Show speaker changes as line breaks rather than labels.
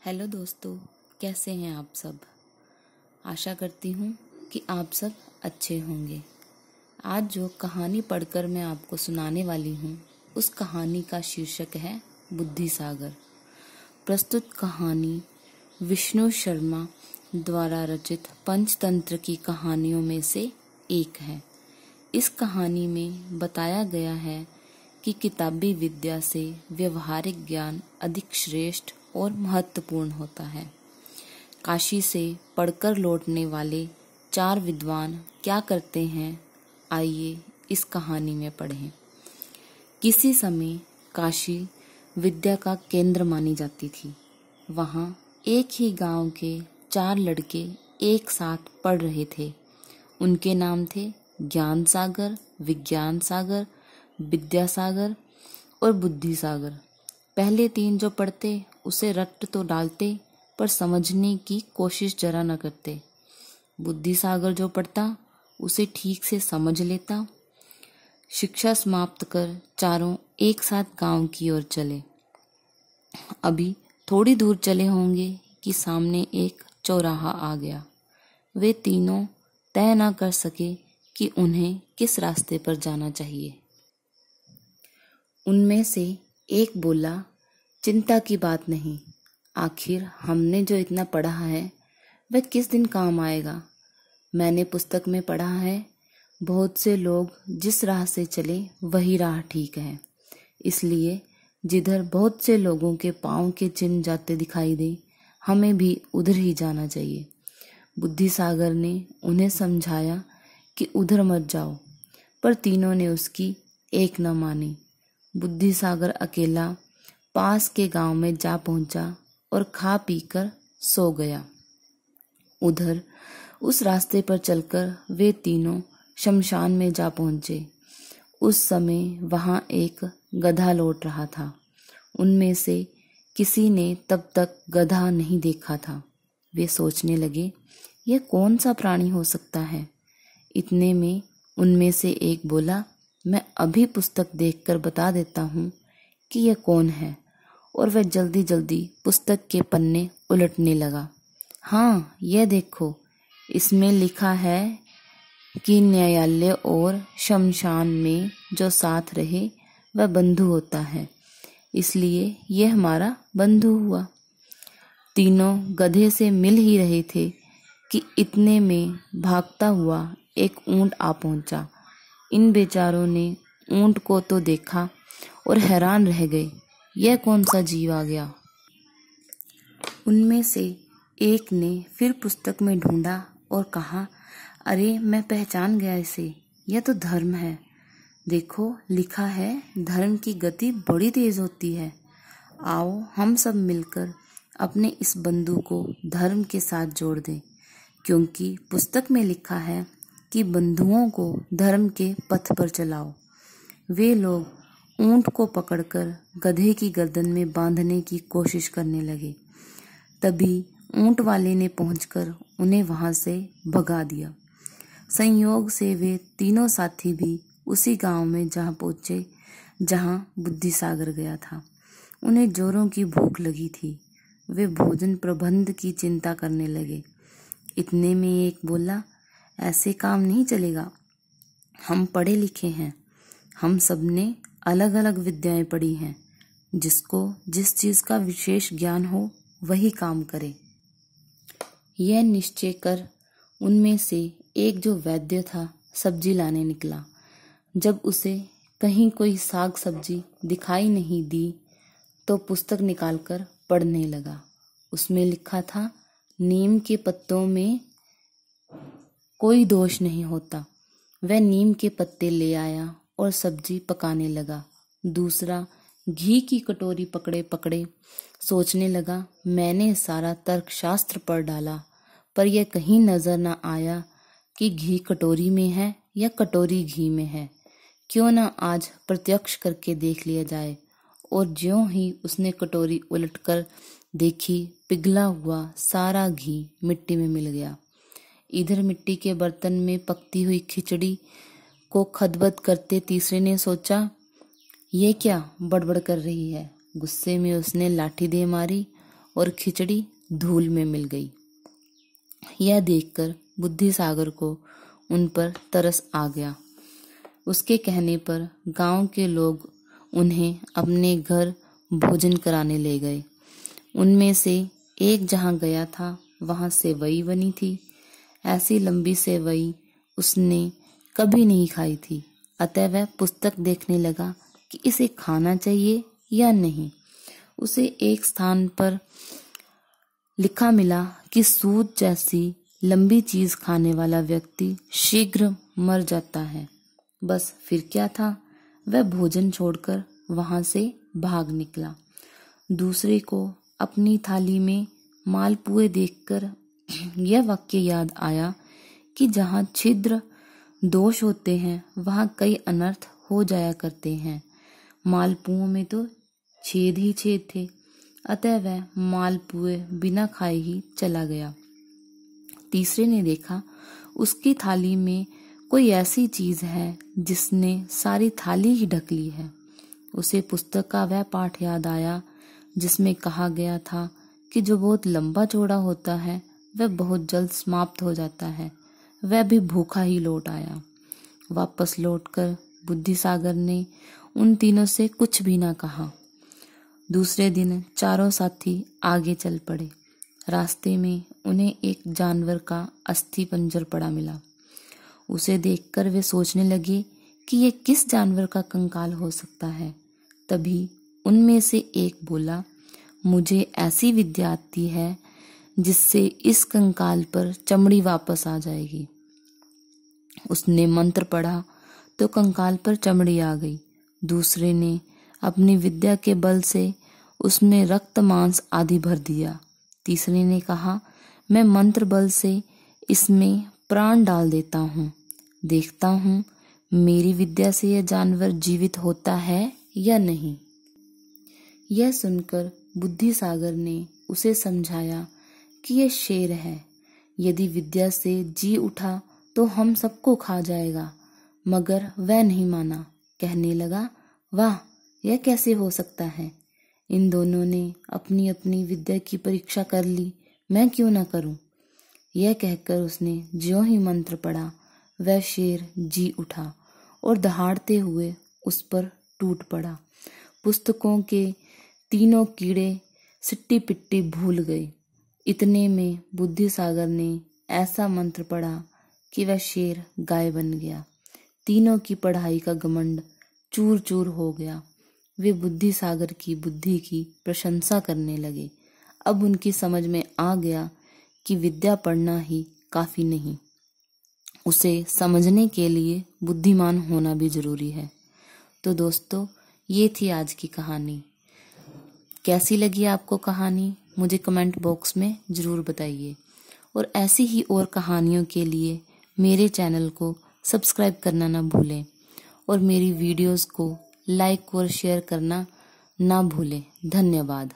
Hello दोस्तों, कैसे हैं आप सब। आशा करती हूँ कि आप सब अच्छे होंगे। आज जो कहानी पढ़कर मैं आपको सुनाने वाली हूँ उस कहानी का शीर्षक है बुद्धि सागर। प्रस्तुत कहानी विष्णु शर्मा द्वारा रचित पंचतंत्र की कहानियों में से एक है। इस कहानी में बताया गया है कि किताबी विद्या से व्यवहारिक ज्ञान अधिक श्रेष्ठ और महत्वपूर्ण होता है। काशी से पढ़कर लौटने वाले 4 विद्वान क्या करते हैं, आइए इस कहानी में पढ़ें। किसी समय काशी विद्या का केंद्र मानी जाती थी। वहाँ एक ही गांव के 4 लड़के एक साथ पढ़ रहे थे। उनके नाम थे ज्ञान सागर, विज्ञान सागर, विद्या सागर और बुद्धि सागर। पहले 3 जो पढ़ते उसे रट तो डालते पर समझने की कोशिश जरा न करते। बुद्धि सागर जो पढ़ता उसे ठीक से समझ लेता। शिक्षा समाप्त कर चारों एक साथ गांव की ओर चले। अभी थोड़ी दूर चले होंगे कि सामने एक चौराहा आ गया। वे तीनों तय न कर सके कि उन्हें किस रास्ते पर जाना चाहिए। उनमें से एक बोला, चिंता की बात नहीं, आखिर हमने जो इतना पढ़ा है वह किस दिन काम आएगा। मैंने पुस्तक में पढ़ा है, बहुत से लोग जिस राह से चले वही राह ठीक है। इसलिए जिधर बहुत से लोगों के पांव के चिन्ह जाते दिखाई दे, हमें भी उधर ही जाना चाहिए। बुद्धि सागर ने उन्हें समझाया कि उधर मत जाओ, पर तीनों ने उसकी एक न मानी। बुद्धि सागर अकेला पास के गांव में जा पहुंचा और खा पीकर सो गया। उधर उस रास्ते पर चलकर वे तीनों शमशान में जा पहुंचे। उस समय वहां एक गधा लौट रहा था। उनमें से किसी ने तब तक गधा नहीं देखा था। वे सोचने लगे, यह कौन सा प्राणी हो सकता है। इतने में उनमें से एक बोला, मैं अभी पुस्तक देखकर बता देता हूँ कि यह कौन है। और वह जल्दी जल्दी पुस्तक के पन्ने उलटने लगा। हाँ, यह देखो, इसमें लिखा है कि न्यायालय और शमशान में जो साथ रहे वह बंधु होता है, इसलिए यह हमारा बंधु हुआ। तीनों गधे से मिल ही रहे थे कि इतने में भागता हुआ एक ऊंट आ पहुंचा। इन बेचारों ने ऊंट को तो देखा और हैरान रह गए, यह कौन सा जीव आ गया। उनमें से एक ने फिर पुस्तक में ढूंढा और कहा, अरे मैं पहचान गया इसे, यह तो धर्म है। देखो, लिखा है धर्म की गति बड़ी तेज होती है। आओ हम सब मिलकर अपने इस बंधु को धर्म के साथ जोड़ दें, क्योंकि पुस्तक में लिखा है कि बंधुओं को धर्म के पथ पर चलाओ। वे लोग ऊंट को पकड़कर गधे की गर्दन में बांधने की कोशिश करने लगे। तभी ऊंट वाले ने पहुंचकर उन्हें वहां से भगा दिया। संयोग से वे तीनों साथी भी उसी गांव में जा पहुंचे जहां बुद्धि सागर गया था। उन्हें जोरों की भूख लगी थी। वे भोजन प्रबंध की चिंता करने लगे। इतने में एक बोला, ऐसे काम नहीं चलेगा, हम पढ़े लिखे हैं, हम सबने अलग अलग विद्याएं पढ़ी हैं, जिसको जिस चीज का विशेष ज्ञान हो वही काम करे। यह निश्चय कर उनमें से एक जो वैद्य था सब्जी लाने निकला। जब उसे कहीं कोई साग सब्जी दिखाई नहीं दी तो पुस्तक निकालकर पढ़ने लगा। उसमें लिखा था, नीम के पत्तों में कोई दोष नहीं होता। वह नीम के पत्ते ले आया और सब्जी पकाने लगा। दूसरा घी की कटोरी पकड़े पकड़े सोचने लगा, मैंने सारा तर्कशास्त्र पढ़ डाला, पर यह कहीं नजर न आया कि घी कटोरी में है या कटोरी घी में है। क्यों न आज प्रत्यक्ष करके देख लिया जाए। और ज्यों ही उसने कटोरी उलटकर देखी, पिघला हुआ सारा घी मिट्टी में मिल गया। इधर मिट्टी के बर्तन में पकती हुई खिचड़ी को खदबद करते तीसरे ने सोचा, ये क्या बड़बड़ कर रही है। गुस्से में उसने लाठी दे मारी और खिचड़ी धूल में मिल गई। यह देखकर बुद्धिसागर को उन पर तरस आ गया। उसके कहने पर गांव के लोग उन्हें अपने घर भोजन कराने ले गए। उनमें से एक जहां गया था वहां सेवई बनी थी। ऐसी लंबी सेवई उसने कभी नहीं खाई थी, अतः वह पुस्तक देखने लगा कि इसे खाना चाहिए या नहीं। उसे एक स्थान पर लिखा मिला कि सूत जैसी लंबी चीज खाने वाला व्यक्ति शीघ्र मर जाता है। बस फिर क्या था, वह भोजन छोड़कर वहां से भाग निकला। दूसरे को अपनी थाली में मालपुए देखकर यह वाक्य याद आया कि जहां छिद्र दोष होते हैं वहां कई अनर्थ हो जाया करते हैं। मालपुओं में तो छेद ही छेद थे, अतः वह मालपुए बिना खाए ही चला गया। तीसरे ने देखा उसकी थाली में कोई ऐसी चीज है जिसने सारी थाली ही ढक ली है। उसे पुस्तक का वह पाठ याद आया जिसमें कहा गया था कि जो बहुत लंबा चौड़ा होता है वह बहुत जल्द समाप्त हो जाता है। वह भी भूखा ही लौट आया। वापस लौटकर बुद्धिसागर ने उन तीनों से कुछ भी ना कहा। दूसरे दिन चारों साथी आगे चल पड़े। रास्ते में उन्हें एक जानवर का अस्थि पंजर पड़ा मिला। उसे देखकर वे सोचने लगे कि ये किस जानवर का कंकाल हो सकता है। तभी उनमें से एक बोला, मुझे ऐसी विद्या आती है जिससे इस कंकाल पर चमड़ी वापस आ जाएगी। उसने मंत्र पढ़ा तो कंकाल पर चमड़ी आ गई। दूसरे ने अपनी विद्या के बल से उसमें रक्त मांस आदि भर दिया। तीसरे ने कहा, मैं मंत्र बल से इसमें प्राण डाल देता हूँ, देखता हूँ मेरी विद्या से यह जानवर जीवित होता है या नहीं। यह सुनकर बुद्धिसागर ने उसे समझाया कि यह शेर है, यदि विद्या से जी उठा तो हम सबको खा जाएगा। मगर वह नहीं माना, कहने लगा, वाह, यह कैसे हो सकता है। इन दोनों ने अपनी अपनी विद्या की परीक्षा कर ली, मैं क्यों ना करूं। यह कहकर उसने ज्यों ही मंत्र पढ़ा, वह शेर जी उठा और दहाड़ते हुए उस पर टूट पड़ा। पुस्तकों के तीनों कीड़े सिट्टी पिट्टी भूल गए। इतने में बुद्धिसागर ने ऐसा मंत्र पढ़ा कि वह शेर गाय बन गया। तीनों की पढ़ाई का घमंड चूर चूर हो गया। वे बुद्धिसागर की बुद्धि की प्रशंसा करने लगे। अब उनकी समझ में आ गया कि विद्या पढ़ना ही काफी नहीं, उसे समझने के लिए बुद्धिमान होना भी जरूरी है। तो दोस्तों, ये थी आज की कहानी। कैसी लगी आपको कहानी, मुझे कमेंट बॉक्स में जरूर बताइए। और ऐसी ही और कहानियों के लिए मेरे चैनल को सब्सक्राइब करना ना भूलें और मेरी वीडियोस को लाइक और शेयर करना ना भूलें। धन्यवाद।